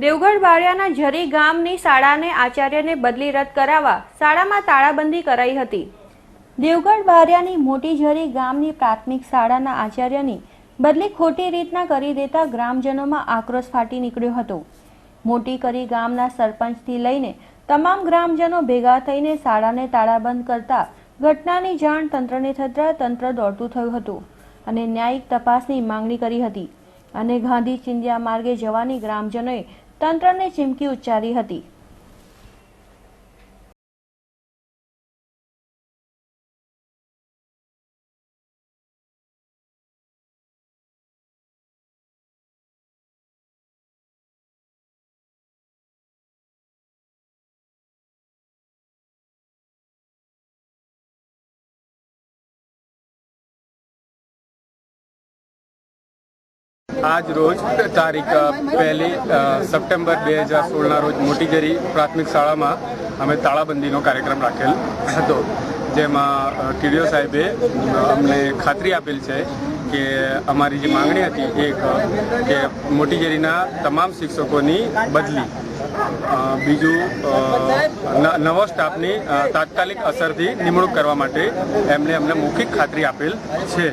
દેવગઢ બારિયાના ઝરી ગામની શાળાને આચાર્યને બદલી રદ કરાવવા શાળામાં તાળાબંધી કરાઈ હતી। દેવગઢ બારિયાની મોટી ઝરી ગામની પ્રાથમિક શાળાના આચાર્યની બદલી ખોટી રીતના કરી દેતા ગ્રામજનોમાં આક્રોશ ફાટી નીકળ્યો હતો। મોટી કરી ગામના સરપંચથી લઈને તમામ ગ્રામજનો ભેગા થઈને શાળાને તાળાબંધ કરતા ઘટનાની જાણ તંત્રને થતાં તંત્ર દોડતું થયું હતું અને ન્યાયિક તપાસની માંગણી કરી હતી અને ગાંધી ચિંધ્યા માર્ગે જવાની ગ્રામજનોએ તંત્રને ચીમકી ઉચ્ચારી હતી। आज रोज तारीख 1 सप्टेम्बर 2016 रोज मोटी झरी प्राथमिक शाला में अमे ताळाबंदी कार्यक्रम राखेल हतो, जेमां टीडीओ साहेबे अमने खातरी आपेल है कि अमारी जे मांगणी हती एक कि मोटी झरीना तमाम शिक्षकोनी बदली, बीजू नवा स्टाफनी तात्कालिक असरथी निमणूक करवा माटे एमने अमने मौखिक खातरी आपेल है।